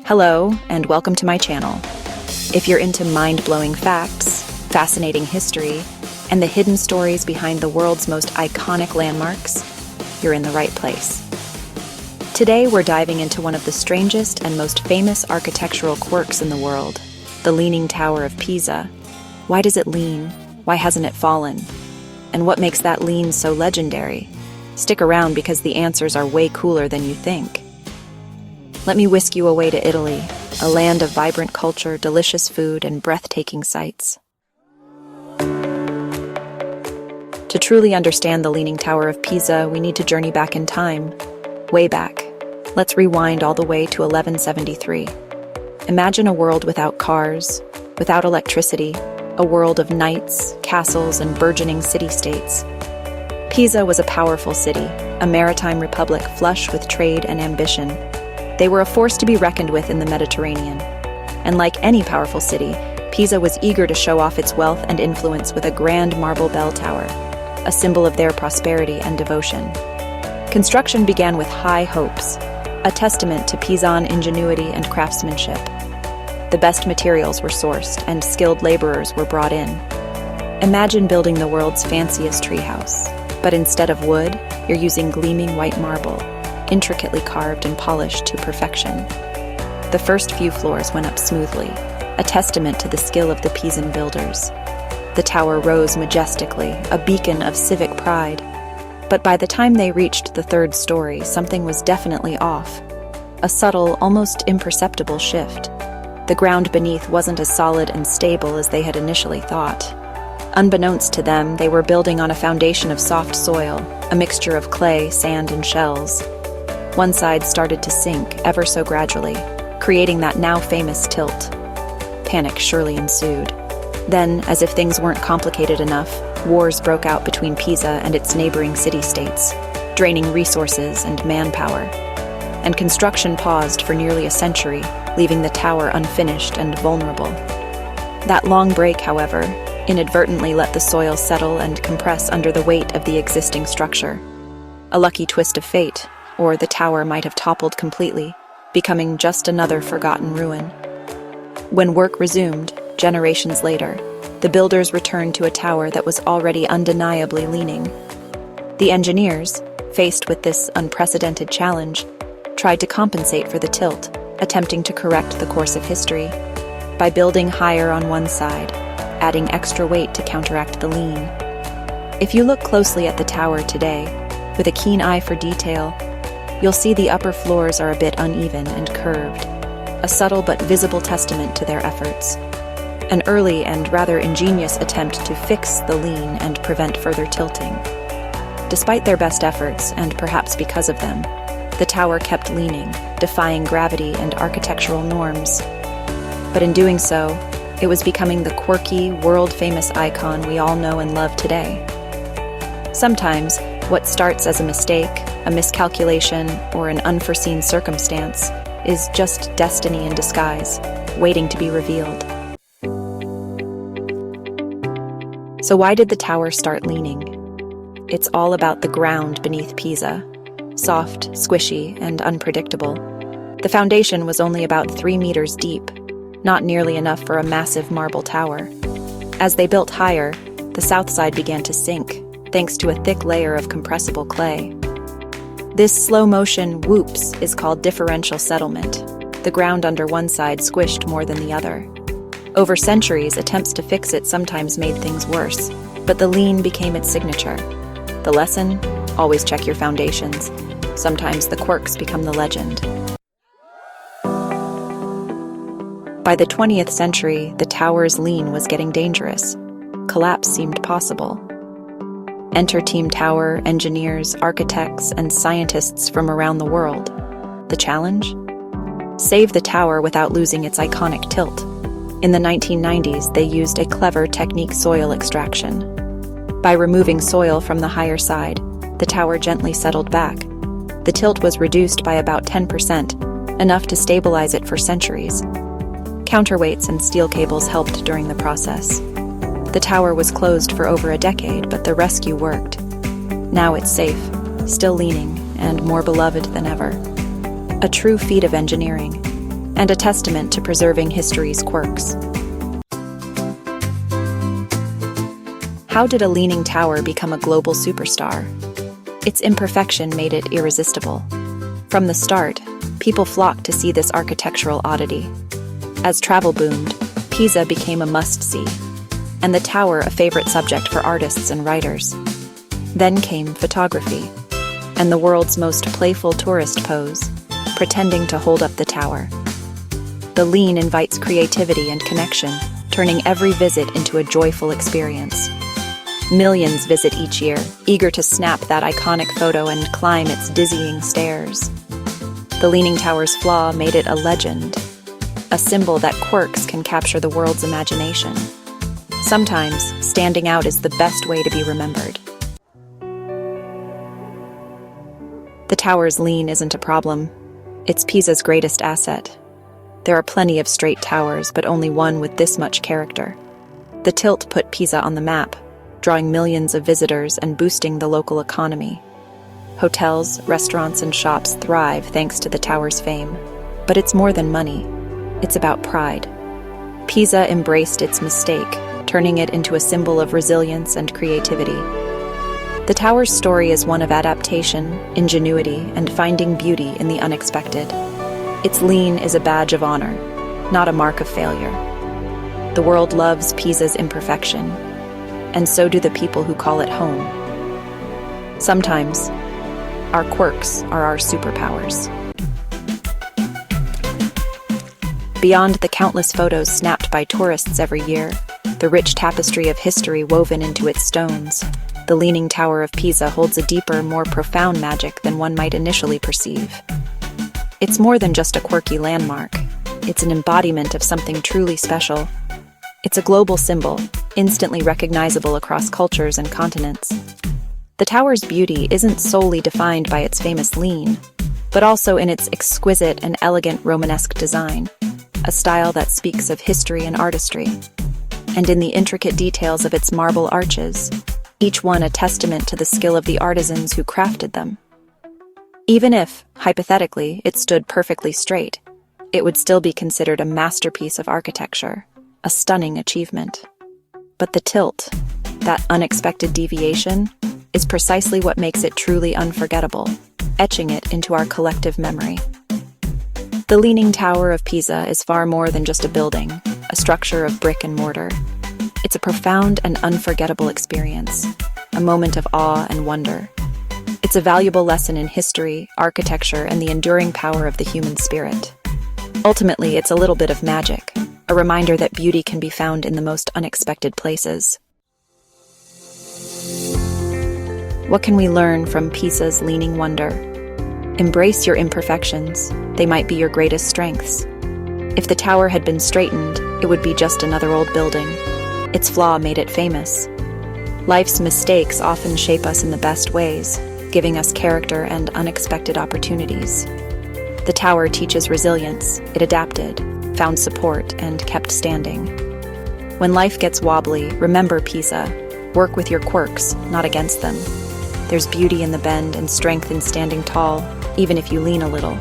Hello, and welcome to my channel. If you're into mind-blowing facts, fascinating history, and the hidden stories behind the world's most iconic landmarks, you're in the right place. Today, we're diving into one of the strangest and most famous architectural quirks in the world, the Leaning Tower of Pisa. Why does it lean? Why hasn't it fallen? And what makes that lean so legendary? Stick around because the answers are way cooler than you think. Let me whisk you away to Italy, a land of vibrant culture, delicious food, and breathtaking sights. To truly understand the Leaning Tower of Pisa, we need to journey back in time. Way back. Let's rewind all the way to 1173. Imagine a world without cars, without electricity, a world of knights, castles, and burgeoning city-states. Pisa was a powerful city, a maritime republic flush with trade and ambition. They were a force to be reckoned with in the Mediterranean. And like any powerful city, Pisa was eager to show off its wealth and influence with a grand marble bell tower, a symbol of their prosperity and devotion. Construction began with high hopes, a testament to Pisan ingenuity and craftsmanship. The best materials were sourced and skilled laborers were brought in. Imagine building the world's fanciest treehouse, but instead of wood, you're using gleaming white marble, intricately carved and polished to perfection. The first few floors went up smoothly, a testament to the skill of the Pisan builders. The tower rose majestically, a beacon of civic pride. But by the time they reached the third story, something was definitely off. A subtle, almost imperceptible shift. The ground beneath wasn't as solid and stable as they had initially thought. Unbeknownst to them, they were building on a foundation of soft soil, a mixture of clay, sand, and shells. One side started to sink, ever so gradually, creating that now famous tilt. Panic surely ensued. Then, as if things weren't complicated enough, wars broke out between Pisa and its neighboring city-states, draining resources and manpower. And construction paused for nearly a century, leaving the tower unfinished and vulnerable. That long break, however, inadvertently let the soil settle and compress under the weight of the existing structure. A lucky twist of fate, or the tower might have toppled completely, becoming just another forgotten ruin. When work resumed, generations later, the builders returned to a tower that was already undeniably leaning. The engineers, faced with this unprecedented challenge, tried to compensate for the tilt, attempting to correct the course of history by building higher on one side, adding extra weight to counteract the lean. If you look closely at the tower today, with a keen eye for detail, you'll see the upper floors are a bit uneven and curved, a subtle but visible testament to their efforts. An early and rather ingenious attempt to fix the lean and prevent further tilting. Despite their best efforts, and perhaps because of them, the tower kept leaning, defying gravity and architectural norms. But in doing so, it was becoming the quirky, world-famous icon we all know and love today. Sometimes, what starts as a mistake, a miscalculation, or an unforeseen circumstance is just destiny in disguise, waiting to be revealed. So why did the tower start leaning? It's all about the ground beneath Pisa, soft, squishy, and unpredictable. The foundation was only about 3 meters deep, not nearly enough for a massive marble tower. As they built higher, the south side began to sink, thanks to a thick layer of compressible clay. This slow-motion whoops is called differential settlement. The ground under one side squished more than the other. Over centuries, attempts to fix it sometimes made things worse, but the lean became its signature. The lesson? Always check your foundations. Sometimes the quirks become the legend. By the 20th century, the tower's lean was getting dangerous. Collapse seemed possible. Enter Team Tower, engineers, architects, and scientists from around the world. The challenge? Save the tower without losing its iconic tilt. In the 1990s, they used a clever technique: soil extraction. By removing soil from the higher side, the tower gently settled back. The tilt was reduced by about 10%, enough to stabilize it for centuries. Counterweights and steel cables helped during the process. The tower was closed for over a decade, but the rescue worked. Now it's safe, still leaning, and more beloved than ever. A true feat of engineering. and a testament to preserving history's quirks. How did a leaning tower become a global superstar? Its imperfection made it irresistible. From the start, people flocked to see this architectural oddity. As travel boomed, Pisa became a must-see, and the tower a favorite subject for artists and writers. Then came photography, and the world's most playful tourist pose, pretending to hold up the tower. The lean invites creativity and connection, turning every visit into a joyful experience. Millions visit each year, eager to snap that iconic photo and climb its dizzying stairs. The Leaning Tower's flaw made it a legend, a symbol that quirks can capture the world's imagination. Sometimes, standing out is the best way to be remembered. The tower's lean isn't a problem. It's Pisa's greatest asset. There are plenty of straight towers, but only one with this much character. The tilt put Pisa on the map, drawing millions of visitors and boosting the local economy. Hotels, restaurants, and shops thrive thanks to the tower's fame. But it's more than money. It's about pride. Pisa embraced its mistake, turning it into a symbol of resilience and creativity. The tower's story is one of adaptation, ingenuity, and finding beauty in the unexpected. Its lean is a badge of honor, not a mark of failure. The world loves Pisa's imperfection, and so do the people who call it home. Sometimes, our quirks are our superpowers. Beyond the countless photos snapped by tourists every year, the rich tapestry of history woven into its stones, the Leaning Tower of Pisa holds a deeper, more profound magic than one might initially perceive. It's more than just a quirky landmark. It's an embodiment of something truly special. It's a global symbol, instantly recognizable across cultures and continents. The tower's beauty isn't solely defined by its famous lean, but also in its exquisite and elegant Romanesque design, a style that speaks of history and artistry, and in the intricate details of its marble arches, each one a testament to the skill of the artisans who crafted them. Even if, hypothetically, it stood perfectly straight, it would still be considered a masterpiece of architecture, a stunning achievement. But the tilt, that unexpected deviation, is precisely what makes it truly unforgettable, etching it into our collective memory. The Leaning Tower of Pisa is far more than just a building, a structure of brick and mortar. It's a profound and unforgettable experience, a moment of awe and wonder. It's a valuable lesson in history, architecture, and the enduring power of the human spirit. Ultimately, it's a little bit of magic, a reminder that beauty can be found in the most unexpected places. What can we learn from Pisa's leaning wonder? Embrace your imperfections. They might be your greatest strengths. If the tower had been straightened, it would be just another old building. Its flaw made it famous. Life's mistakes often shape us in the best ways, giving us character and unexpected opportunities. The tower teaches resilience. It adapted, found support, and kept standing. When life gets wobbly, remember Pisa. Work with your quirks, not against them. There's beauty in the bend and strength in standing tall, even if you lean a little.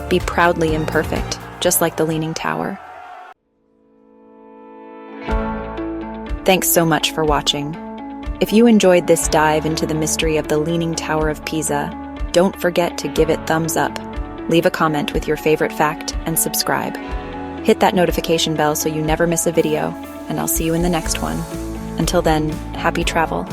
Be proudly imperfect, just like the Leaning Tower. Thanks so much for watching. If you enjoyed this dive into the mystery of the Leaning Tower of Pisa, don't forget to give it thumbs up, leave a comment with your favorite fact, and subscribe. Hit that notification bell so you never miss a video, and I'll see you in the next one. Until then, happy travel.